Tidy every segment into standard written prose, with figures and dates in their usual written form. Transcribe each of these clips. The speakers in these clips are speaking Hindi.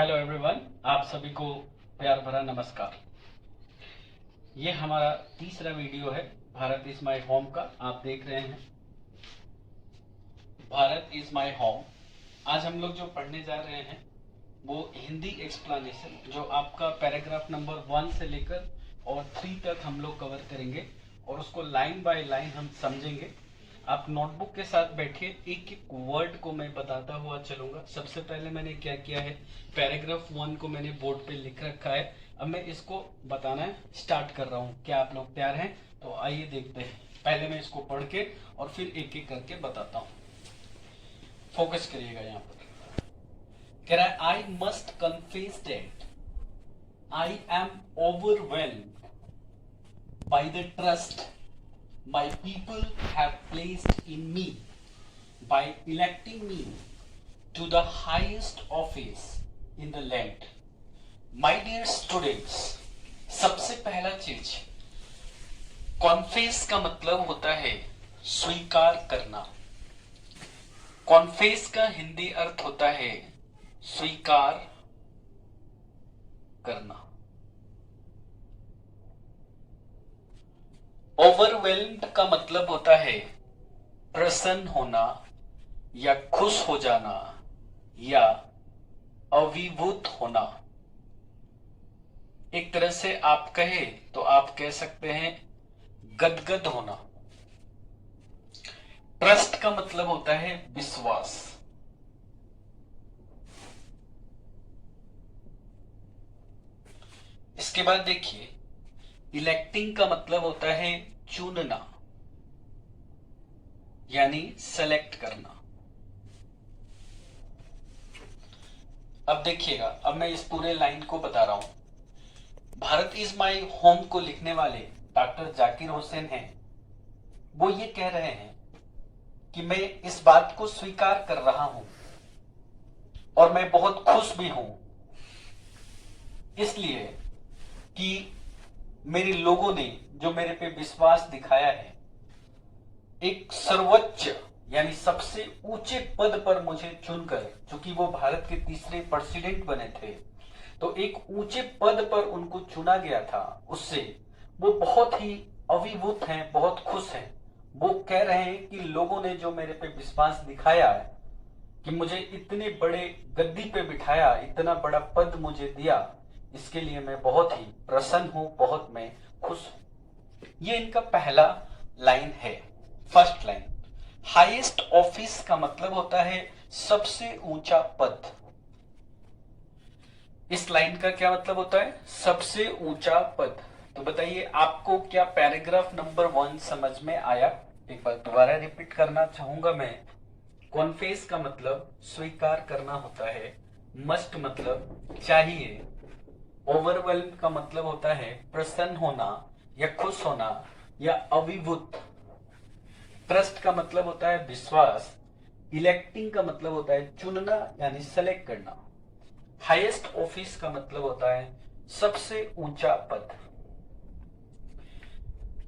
हेलो एवरीवन, आप सभी को प्यार भरा नमस्कार। ये हमारा तीसरा वीडियो है भारत इज माय होम का। आप देख रहे हैं भारत इज माय होम। आज हम लोग जो पढ़ने जा रहे हैं वो हिंदी एक्सप्लेनेशन, जो आपका पैराग्राफ नंबर 1 से लेकर और 3 तक हम लोग कवर करेंगे और उसको लाइन बाय लाइन हम समझेंगे। आप नोटबुक के साथ बैठिए, एक एक वर्ड को मैं बताता हुआ चलूंगा। सबसे पहले मैंने क्या किया है, पैराग्राफ 1 को मैंने बोर्ड पे लिख रखा है। अब मैं इसको बताना स्टार्ट कर रहा हूँ। क्या आप लोग तैयार हैं? तो आइए देखते हैं। पहले मैं इसको पढ़ के और फिर एक एक करके बताता हूँ। फोकस करिएगा यहाँ पर। कह रहा है, I must confess that I am overwhelmed by the trust my people have placed in me by electing me to the highest office in the land. My dear students, सबसे पहला चीज, कॉन्फेस का मतलब होता है स्वीकार करना। कॉन्फेस का हिंदी अर्थ होता है स्वीकार करना। ओवरवेल्म्ड का मतलब होता है प्रसन्न होना या खुश हो जाना या अभिभूत होना। एक तरह से आप कहे तो आप कह सकते हैं गदगद होना। ट्रस्ट का मतलब होता है विश्वास। इसके बाद देखिए, इलेक्टिंग का मतलब होता है चुनना यानी सेलेक्ट करना। अब देखिएगा, अब मैं इस पूरे लाइन को बता रहा हूं। भारत इज माय होम को लिखने वाले डॉक्टर जाकिर हुसैन हैं। वो ये कह रहे हैं कि मैं इस बात को स्वीकार कर रहा हूं और मैं बहुत खुश भी हूं, इसलिए कि मेरे लोगों ने जो मेरे पे विश्वास दिखाया है, एक सर्वोच्च यानी सबसे ऊंचे पद पर मुझे चुनकर, चूंकि वो भारत के तीसरे प्रेसिडेंट बने थे, तो एक ऊंचे पद पर उनको चुना गया था। उससे वो बहुत ही अभिभूत हैं, बहुत खुश हैं। वो कह रहे हैं कि लोगों ने जो मेरे पे विश्वास दिखाया है कि मुझे इतने बड़े गद्दी पे बिठाया, इतना बड़ा पद मुझे दिया, इसके लिए मैं बहुत ही प्रसन्न हूं, बहुत मैं खुश हूं। ये इनका पहला लाइन है, फर्स्ट लाइन। हाईएस्ट ऑफिस का मतलब होता है सबसे ऊंचा पद। इस लाइन का क्या मतलब होता है? सबसे ऊंचा पद। तो बताइए, आपको क्या पैराग्राफ नंबर 1 समझ में आया? एक बार दोबारा रिपीट करना चाहूंगा मैं। कॉन्फेस का मतलब स्वीकार करना होता है। मस्ट मतलब चाहिए। ओवरवेल्म का मतलब होता है प्रसन्न होना या खुश होना या अभिभूत। ट्रस्ट का मतलब होता है विश्वास। इलेक्टिंग का मतलब होता है चुनना यानी सेलेक्ट करना। हाईएस्ट ऑफिस का मतलब होता है सबसे ऊंचा पद।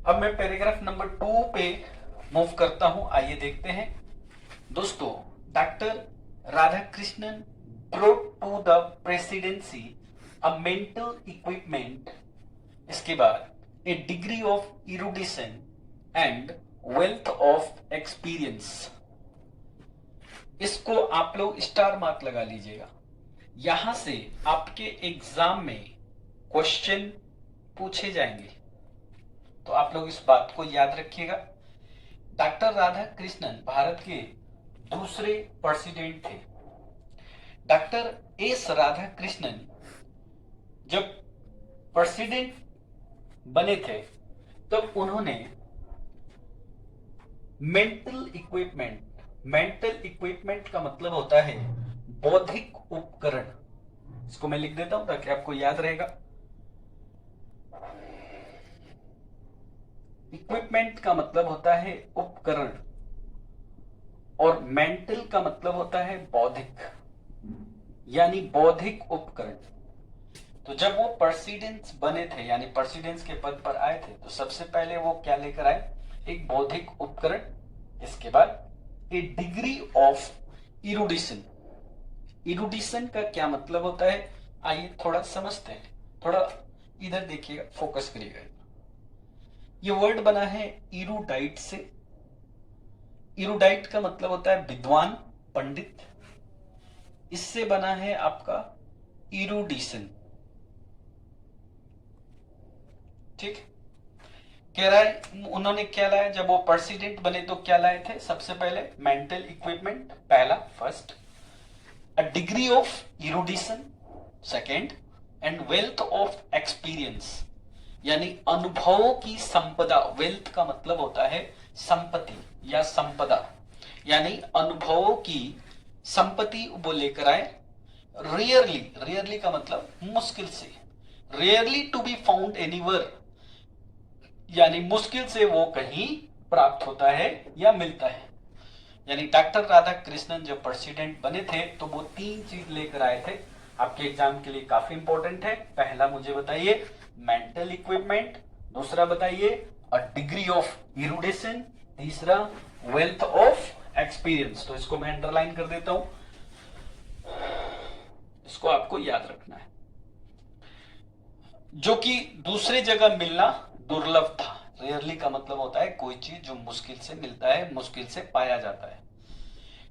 अब मैं पैराग्राफ नंबर 2 पे मूव करता हूं। आइए देखते हैं। दोस्तों, doctor Radhakrishnan brought to the presidency a mental equipment, इसके बाद a degree of erudition and wealth of experience। इसको आप लोग स्टार मार्क लगा लीजिएगा। यहां से आपके एग्जाम में क्वेश्चन पूछे जाएंगे, तो आप लोग इस बात को याद रखिएगा। डॉक्टर राधाकृष्णन भारत के दूसरे प्रेसिडेंट थे। डॉक्टर एस राधाकृष्णन जब प्रेसिडेंट बने थे तब उन्होंने मेंटल इक्विपमेंट का मतलब होता है बौद्धिक उपकरण। इसको मैं लिख देता हूं ताकि आपको याद रहेगा। इक्विपमेंट का मतलब होता है उपकरण और मेंटल का मतलब होता है बौद्धिक यानी बौद्धिक उपकरण। तो जब वो प्रेसिडेंट्स बने थे यानी प्रेसिडेंट्स के पद पर आए थे, तो सबसे पहले वो क्या लेकर आए? एक बौद्धिक उपकरण। इसके बाद ए डिग्री ऑफ इरुडिशन, इरुडिशन का क्या मतलब होता है, आइए थोड़ा समझते हैं। थोड़ा इधर देखिएगा, फोकस करिएगा। ये वर्ड बना है इरुडाइट से। इरुडाइट का मतलब होता है विद्वान, पंडित। इससे बना है आपका इरुडिशन। ठीक, कह रहा है उन्होंने क्या लाया, जब वो प्रेसिडेंट बने तो क्या लाए थे, सबसे पहले मेंटल इक्विपमेंट, पहला first, a degree of erudition second, and wealth of experience, यानी अनुभवों की संपदा। वेल्थ का मतलब होता है संपत्ति या संपदा, यानी अनुभवों की संपत्ति वो लेकर आए। रेयरली, रेयरली का मतलब मुश्किल से, rarely to be found anywhere, यानी मुश्किल से वो कहीं प्राप्त होता है या मिलता है। यानी डॉक्टर राधा कृष्णन जब प्रेसिडेंट बने थे तो वो 3 चीज लेकर आए थे, आपके एग्जाम के लिए काफी इंपॉर्टेंट है। पहला मुझे बताइए मेंटल इक्विपमेंट, दूसरा बताइए अ डिग्री ऑफ इरुडेशन, तीसरा वेल्थ ऑफ एक्सपीरियंस। तो इसको मैं अंडरलाइन कर देता हूं, इसको आपको याद रखना है, जो कि दूसरी जगह मिलना दुर्लभ था। रेयरली का मतलब होता है कोई चीज जो मुश्किल से मिलता है, मुश्किल से पाया जाता है।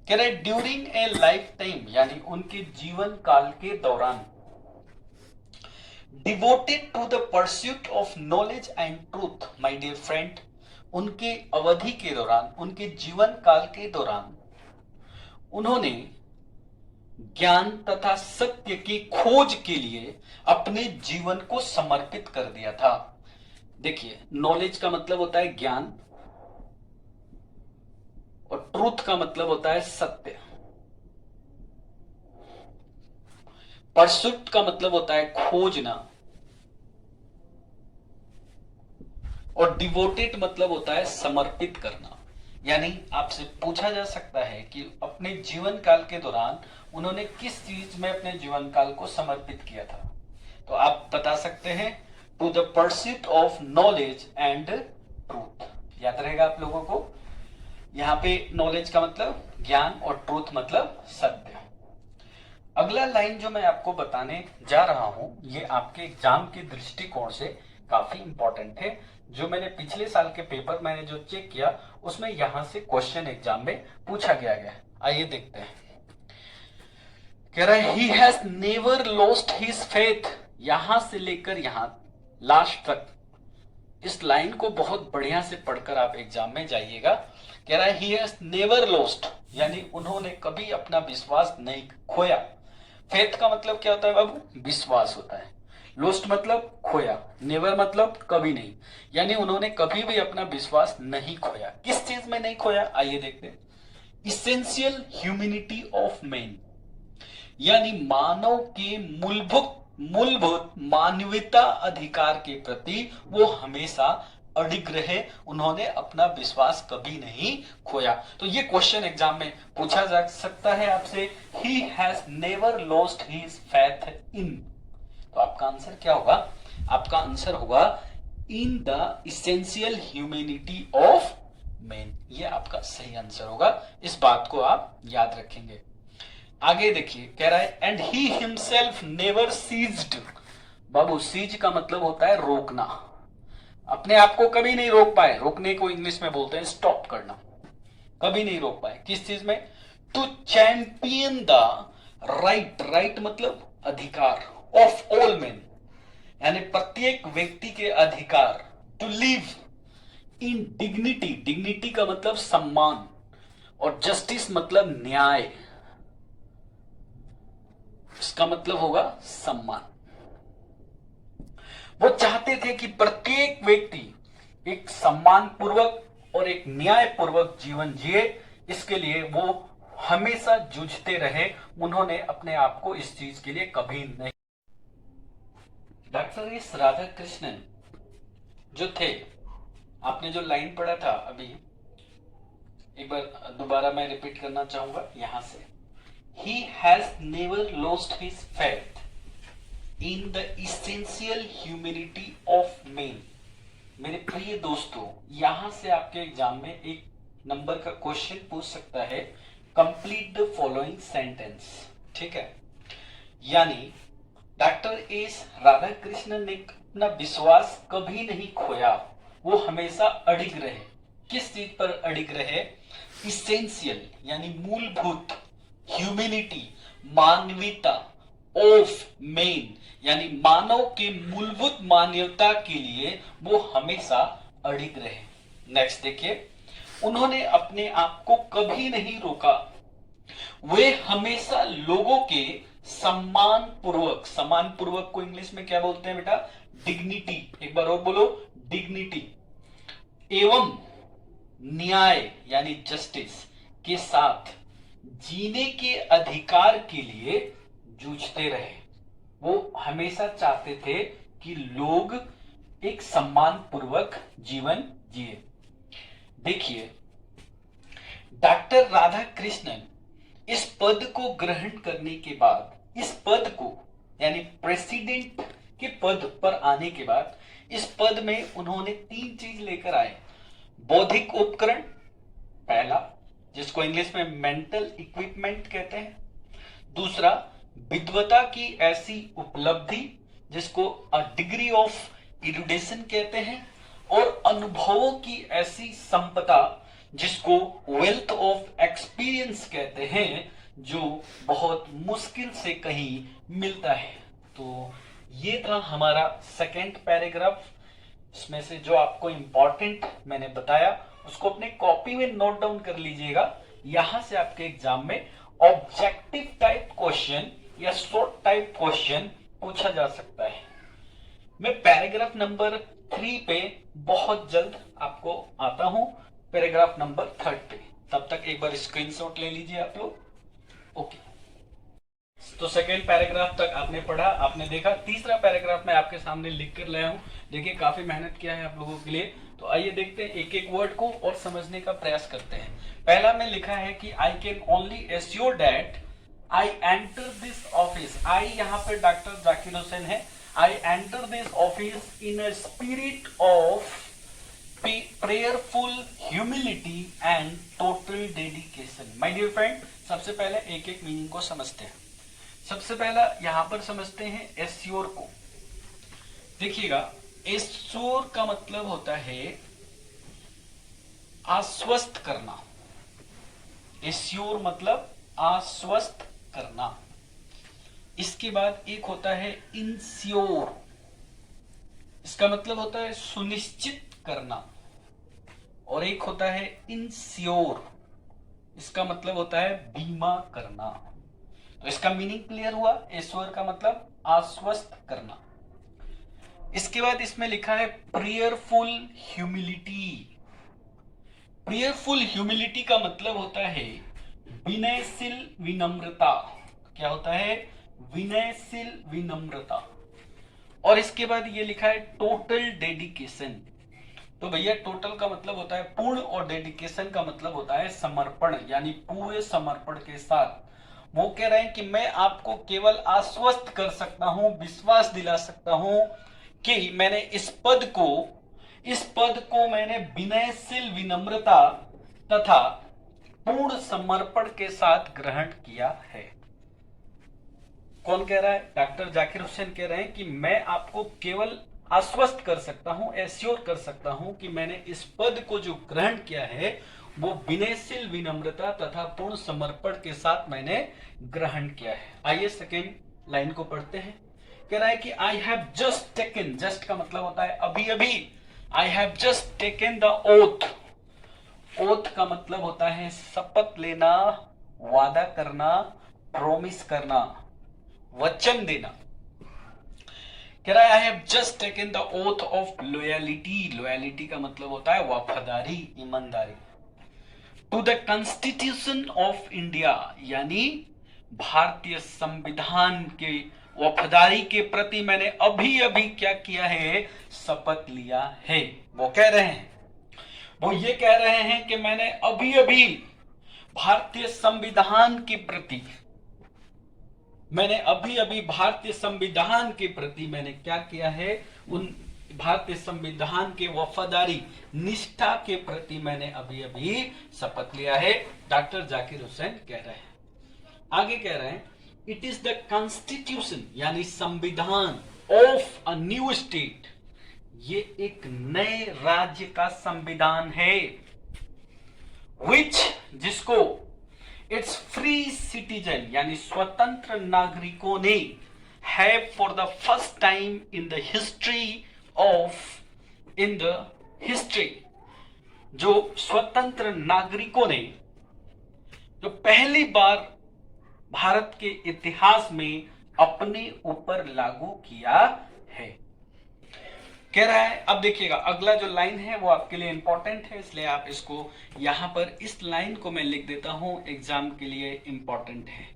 कह रहे ड्यूरिंग ए लाइफ टाइम, यानी उनके जीवन काल के दौरान, devoted to the pursuit of knowledge and truth. My dear friend, उनके अवधि के दौरान, उनके जीवन काल के दौरान उन्होंने ज्ञान तथा सत्य की खोज के लिए अपने जीवन को समर्पित कर दिया था। देखिए, नॉलेज का मतलब होता है ज्ञान और ट्रूथ का मतलब होता है सत्य। परसुट का मतलब होता है खोजना, और डिवोटेड मतलब होता है समर्पित करना। यानी आपसे पूछा जा सकता है कि अपने जीवन काल के दौरान उन्होंने किस चीज में अपने जीवन काल को समर्पित किया था, तो आप बता सकते हैं to the pursuit of knowledge and truth. याद रहेगा आप लोगों को, यहां पे नॉलेज का मतलब ज्ञान और ट्रूथ मतलब सत्य। अगला लाइन जो मैं आपको बताने जा रहा हूं, ये आपके एग्जाम के दृष्टिकोण से काफी इंपॉर्टेंट है। जो मैंने पिछले साल के पेपर मैंने जो चेक किया उसमें यहां से क्वेश्चन एग्जाम में पूछा गया। आइए देखते हैं। कह रहा है he has never lost his faith. यहां से लेकर यहां लास्ट तक इस लाइन को बहुत बढ़िया से पढ़कर आप एग्जाम में जाइएगा। कह रहा है ही हैज नेवर लॉस्ट, यानी उन्होंने कभी अपना विश्वास नहीं खोया। फेथ का मतलब क्या होता है बाबू, विश्वास होता है। लॉस्ट मतलब खोया, नेवर मतलब कभी नहीं, यानी उन्होंने कभी भी अपना विश्वास नहीं खोया। किस चीज में नहीं खोया, आइए देखते हैं। इसेंशियल ह्यूमैनिटी ऑफ मैन, यानी मानव के मूलभूत मानवीयता अधिकार के प्रति वो हमेशा अडिग रहे, उन्होंने अपना विश्वास कभी नहीं खोया। तो ये क्वेश्चन एग्जाम में पूछा जा सकता है आपसे, he has never lost his faith in. तो आपका आंसर क्या होगा, आपका आंसर होगा in the essential humanity of man. ये आपका सही आंसर होगा, इस बात को आप याद रखेंगे। आगे देखिए, कह रहा है and he himself never ceased. बाबू, सीज का मतलब होता है रोकना, अपने आप को कभी नहीं रोक पाए। रोकने को इंग्लिश में बोलते हैं स्टॉप करना, कभी नहीं रोक पाए। किस चीज में, to champion the right, right मतलब अधिकार, ऑफ ऑल मेन, यानी प्रत्येक व्यक्ति के अधिकार, to live in dignity, dignity का मतलब सम्मान, और जस्टिस मतलब न्याय, इसका मतलब होगा सम्मान। वो चाहते थे कि प्रत्येक व्यक्ति एक सम्मान पूर्वक और एक न्याय पूर्वक जीवन जिए, इसके लिए वो हमेशा जूझते रहे। उन्होंने अपने आप को इस चीज के लिए कभी नहीं। डॉक्टर एस राधा कृष्णन जो थे, आपने जो लाइन पढ़ा था अभी, एक बार दोबारा मैं रिपीट करना चाहूंगा यहां से, he has never lost his faith in the essential humanity of man। मेरे प्रिय दोस्तों, यहां से आपके एग्जाम में एक नंबर का क्वेश्चन पूछ सकता है, कंप्लीट द फॉलोइंग सेंटेंस। ठीक है, यानी डॉक्टर एस राधाकृष्णन ने अपना विश्वास कभी नहीं खोया, वो हमेशा अडिग रहे। किस चीज पर अडिग रहे? इसेंशियल यानी मूलभूत, ह्यूमिलिटी मानवीयता, ऑफ मेन यानी मानव के मूलभूत मानवता के लिए वो हमेशा अडिग रहे। नेक्स्ट देखिए, उन्होंने अपने आप को कभी नहीं रोका, वे हमेशा लोगों के सम्मान पूर्वक को इंग्लिश में क्या बोलते हैं बेटा? डिग्निटी। एक बार और बोलो, डिग्निटी एवं न्याय यानी जस्टिस के साथ जीने के अधिकार के लिए जूझते रहे। वो हमेशा चाहते थे कि लोग एक सम्मान पूर्वक जीवन जिए। देखिए, डॉक्टर राधाकृष्णन इस पद को ग्रहण करने के बाद, इस पद को यानी प्रेसिडेंट के पद पर आने के बाद, इस पद में उन्होंने 3 चीज लेकर आए। बौद्धिक उपकरण पहला, जिसको इंग्लिश में मेंटल इक्विपमेंट कहते हैं। दूसरा, विद्वता की ऐसी उपलब्धि जिसको अ डिग्री ऑफ इरुडेशन कहते हैं। और अनुभवों की ऐसी संपदा जिसको वेल्थ ऑफ एक्सपीरियंस कहते हैं, जो बहुत मुश्किल से कहीं मिलता है। तो ये था हमारा सेकेंड पैराग्राफ। इसमें से जो आपको इंपॉर्टेंट मैंने बताया उसको अपने कॉपी में नोट डाउन कर लीजिएगा। यहां से आपके एग्जाम में ऑब्जेक्टिव टाइप क्वेश्चन या शॉर्ट टाइप क्वेश्चन पूछा जा सकता है। मैं पैराग्राफ नंबर 3 पे बहुत जल्द आपको आता हूं, पैराग्राफ नंबर 3 पे। तब तक एक बार स्क्रीनशॉट ले लीजिए आप लोग। ओके, तो सेकेंड पैराग्राफ तक आपने पढ़ा, आपने देखा। तीसरा पैराग्राफ मैं आपके सामने लिख कर लाया हूं। देखिए, काफी मेहनत किया है आप लोगों के लिए। तो आइए देखते हैं, एक एक वर्ड को और समझने का प्रयास करते हैं। पहला में लिखा है कि I can only assure that I enter this office. I यहाँ पे डॉक्टर जाकिर हुसैन है। I enter this office in a spirit of prayerful humility and total dedication। My dear friend, सबसे पहले एक एक मीनिंग को समझते हैं। सबसे पहला यहां पर समझते हैं एश्योर को। देखिएगा, एश्योर का मतलब होता है आश्वस्त करना। एश्योर मतलब आश्वस्त करना। इसके बाद एक होता है इंश्योर, इसका मतलब होता है सुनिश्चित करना। और एक होता है इंश्योर, इसका मतलब होता है बीमा करना। तो इसका मीनिंग क्लियर हुआ। एश्योर का मतलब आश्वस्त करना। इसके बाद इसमें लिखा है प्रेयरफुल ह्यूमिलिटी। प्रेयरफुल ह्यूमिलिटी का मतलब होता है विनयशील विनम्रता। क्या होता है? विनयशील विनम्रता। और इसके बाद ये लिखा है टोटल डेडिकेशन। तो भैया, टोटल का मतलब होता है पूर्ण और डेडिकेशन का मतलब होता है समर्पण, यानी पूरे समर्पण के साथ। वो कह रहे हैं कि मैं आपको केवल आश्वस्त कर सकता हूं, विश्वास दिला सकता हूं कि मैंने इस पद को मैंने विनयशील विनम्रता तथा पूर्ण समर्पण के साथ ग्रहण किया है। कौन कह रहा है? डॉक्टर जाकिर हुसैन कह रहे हैं कि मैं आपको केवल आश्वस्त कर सकता हूं, एश्योर कर सकता हूं कि मैंने इस पद को जो ग्रहण किया है वो विनयशील विनम्रता तथा पूर्ण समर्पण के साथ मैंने ग्रहण किया है। आइए सेकेंड लाइन को पढ़ते हैं। कह रहा है कि आई हैव जस्ट टेकन, जस्ट का मतलब होता है अभी अभी। आई have just taken the oath. Oath का मतलब होता है शपथ लेना, वादा करना, प्रॉमिस करना, वचन देना। कह रहा है I have just taken the oath of loyalty. Loyalty का मतलब होता है वफादारी, ईमानदारी। To the constitution of India, यानी भारतीय संविधान के वफादारी के प्रति मैंने अभी अभी क्या किया है? शपथ लिया है। वो कह रहे हैं, वो ये कह रहे हैं कि मैंने अभी अभी भारतीय संविधान के प्रति मैंने क्या किया है? उन भारतीय संविधान के वफादारी, निष्ठा के प्रति मैंने अभी अभी शपथ लिया है। डॉक्टर जाकिर हुसैन कह रहे हैं। आगे कह रहे हैं इट इज द कॉन्स्टिट्यूशन यानी संविधान ऑफ अ न्यू स्टेट, ये एक नए राज्य का संविधान है, विच जिसको इट्स फ्री सिटीजन यानी स्वतंत्र नागरिकों ने have for the first time in the history जो स्वतंत्र नागरिकों ने जो पहली बार भारत के इतिहास में अपने ऊपर लागू किया है, कह रहा है। अब देखिएगा अगला जो लाइन है वो आपके लिए इंपॉर्टेंट है, इसलिए आप इसको यहां पर इस लाइन को मैं लिख देता हूं, एग्जाम के लिए इंपॉर्टेंट है।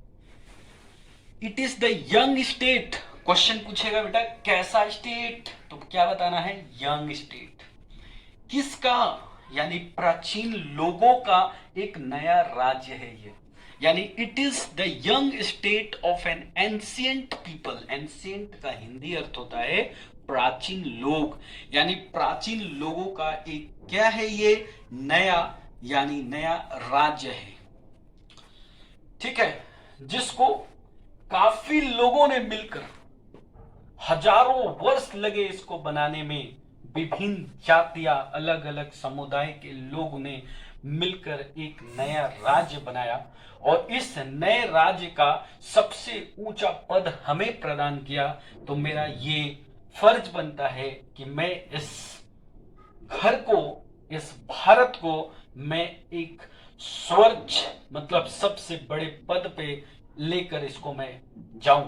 It is the young state, question पूछेगा बेटा कैसा स्टेट, तो क्या बताना है, यंग स्टेट। किसका, यानी प्राचीन लोगों का एक नया राज्य है ये, यानी it is the young state of N ancient people. Ancient का हिंदी अर्थ होता है प्राचीन लोग, यानी प्राचीन लोगों का एक क्या है ये, नया यानी नया राज्य है, ठीक है, जिसको काफी लोगों ने मिलकर हजारों वर्ष लगे इसको बनाने में। विभिन्न जातियां, अलग अलग समुदाय के लोगों ने मिलकर एक नया राज्य बनाया और इस नए राज्य का सबसे ऊंचा पद हमें प्रदान किया। तो मेरा ये फर्ज बनता है कि मैं इस घर को, इस भारत को मैं एक स्वर्ग मतलब सबसे बड़े पद पे लेकर इसको मैं जाऊं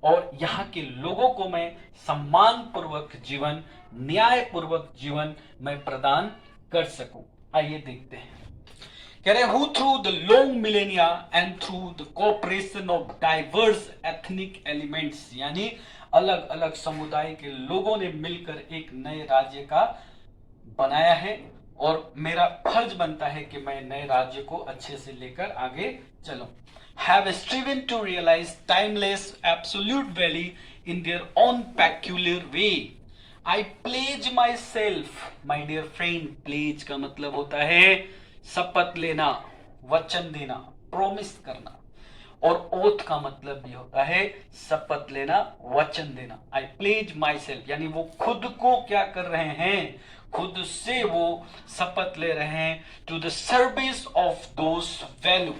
और यहाँ के लोगों को मैं सम्मान पूर्वक जीवन, न्याय पूर्वक जीवन मैं प्रदान कर सकूं। आइए देखते हैं, कह रहे who through the long millennia and through the cooperation of diverse ethnic elements, यानी अलग अलग समुदाय के लोगों ने मिलकर एक नए राज्य का बनाया है और मेरा फर्ज बनता है कि मैं नए राज्य को अच्छे से लेकर आगे चलूं। Have striven to realize timeless absolute value in their own peculiar way. I pledge myself, my dear friend, pledge का मतलब होता है शपथ लेना, वचन देना, प्रॉमिस करना, और ओथ का मतलब भी होता है शपथ लेना, वचन देना। I pledge myself यानी वो खुद को क्या कर रहे हैं, खुद से वो शपथ ले रहे हैं to the service of those value।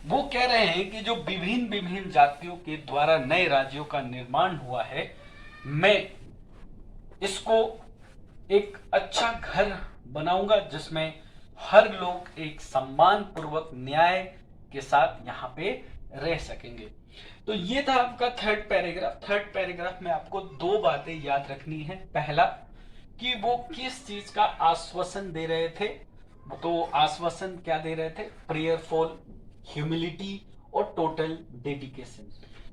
वो कह रहे हैं कि जो विभिन्न विभिन्न जातियों के द्वारा नए राज्यों का निर्माण हुआ है, मैं इसको एक अच्छा घर बनाऊंगा जिसमें हर लोग एक सम्मान पूर्वक न्याय के साथ यहाँ पे रह सकेंगे। तो ये था आपका थर्ड पैराग्राफ। थर्ड पैराग्राफ में आपको दो बातें याद रखनी है। पहला कि वो किस चीज का आश्वासन दे रहे थे, तो आश्वासन क्या दे रहे थे, प्रेयरफुल, ह्यूमिलिटी और टोटल डेडिकेशन।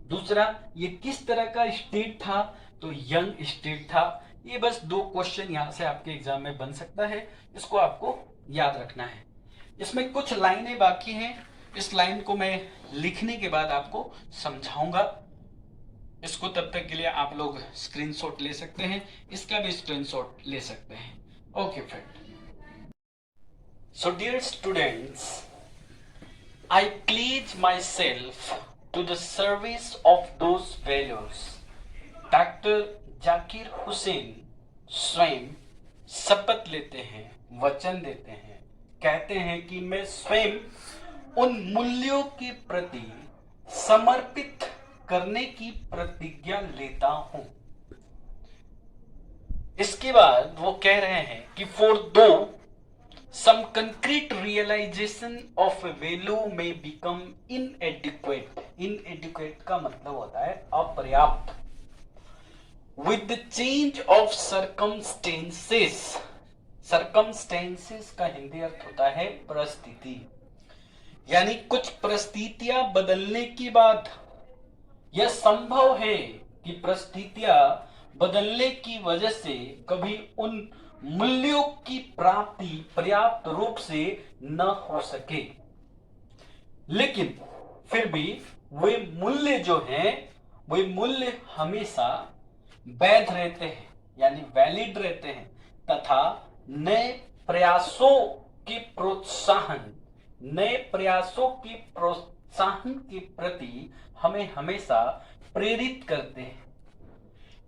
दूसरा, ये किस तरह का स्टेट था, तो यंग स्टेट था। ये बस दो क्वेश्चन यहां से आपके एग्जाम में बन सकता है, इसको आपको याद रखना है। इसमें कुछ लाइनें बाकी हैं, इस लाइन को मैं लिखने के बाद आपको समझाऊंगा। इसको तब तक के लिए आप लोग स्क्रीनशॉट ले सकते हैं, इसका भी स्क्रीनशॉट ले सकते हैं। Okay friend, so dear students, I pledge myself to the service of those values। Doctor Zakir Hussain स्वयं शपथ लेते हैं, वचन देते हैं, कहते हैं कि मैं स्वयं उन मूल्यों के प्रति समर्पित करने की प्रतिज्ञा लेता हूं। इसके बाद वो कह रहे हैं कि for though some concrete realization of a value may become inadequate। inadequate का मतलब होता है अपर्याप्त। with the change of circumstances। circumstances का हिंदी अर्थ होता है परिस्थिति, यानी कुछ परिस्थितियां बदलने के बाद यह संभव है कि परिस्थितियां बदलने की वजह से कभी उन मूल्यों की प्राप्ति पर्याप्त रूप से न हो सके, लेकिन फिर भी वे मूल्य जो हैं, वे मूल्य हमेशा वैध रहते हैं यानी वैलिड रहते हैं, तथा नए प्रयासों के प्रोत्साहन, नए प्रयासों की प्रोत्साहन के प्रति हमें हमेशा प्रेरित करते हैं।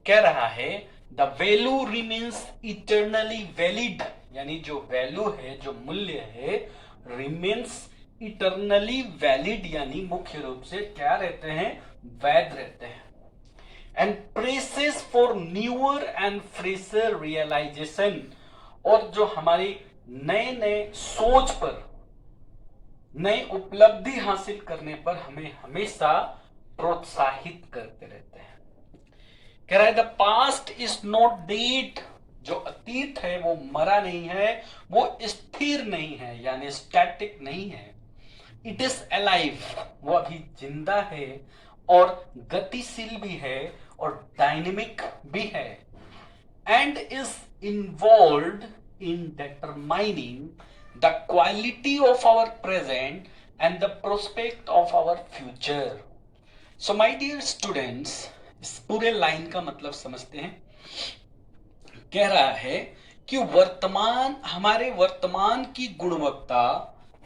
कह रहा है the value remains eternally valid, यानी जो वैल्यू है, जो मूल्य है, रिमेन्स इटर्नली वैलिड, यानी मुख्य रूप से क्या रहते हैं, वैध रहते हैं। And presses for newer and fresher realisation, और जो हमारी नए नए सोच पर, नई उपलब्धि हासिल करने पर हमें हमेशा प्रोत्साहित करते रहते हैं। कह रहा है the past is not dead, जो अतीत है वो मरा नहीं है, वो स्थिर नहीं है, यानी स्टैटिक नहीं है। इट इज अलाइव, वो अभी जिंदा है और गतिशील भी है और डायनेमिक भी है। And is involved in determining the quality of our present and the prospect of our future. So my dear students, इस पूरे लाइन का मतलब समझते हैं। कह रहा है कि हमारे वर्तमान की गुणवत्ता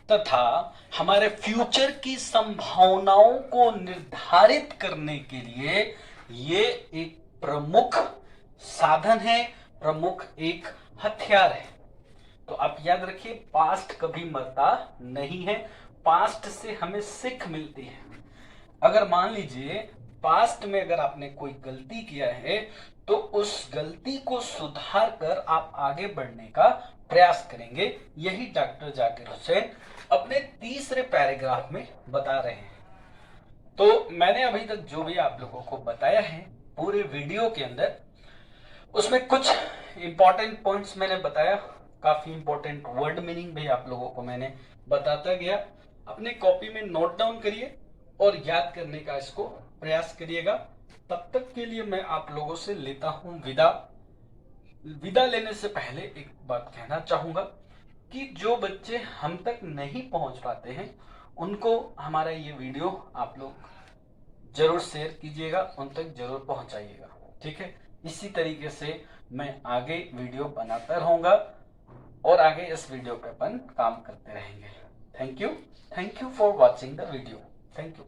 तथा हमारे फ्यूचर की संभावनाओं को निर्धारित करने के लिए ये एक प्रमुख साधन है, प्रमुख एक हथियार है। तो आप याद रखिए, पास्ट कभी मरता नहीं है, पास्ट से हमें सीख मिलती है। अगर मान लीजिए पास्ट में अगर आपने कोई गलती किया है तो उस गलती को सुधार कर आप आगे बढ़ने का प्रयास करेंगे। यही डॉक्टर जाकिर हुसैन अपने तीसरे पैराग्राफ में बता रहे हैं। तो मैंने अभी तक जो भी आप लोगों को बताया है पूरे वीडियो के अंदर, उसमें कुछ इंपॉर्टेंट पॉइंट्स मैंने बताया, काफी इंपॉर्टेंट वर्ड मीनिंग भी आप लोगों को मैंने बताता गया। अपने कॉपी में नोट डाउन करिए और याद करने का इसको प्रयास करिएगा। तब तक के लिए मैं आप लोगों से लेता हूं विदा। विदा लेने से पहले एक बात कहना चाहूंगा कि जो बच्चे हम तक नहीं पहुंच पाते हैं उनको हमारा ये वीडियो आप लोग जरूर शेयर कीजिएगा, उन तक जरूर पहुंचाइएगा, ठीक है। इसी तरीके से मैं आगे वीडियो बनाता रहूंगा और आगे इस वीडियो पे अपन काम करते रहेंगे। Thank you for watching the video. Thank you.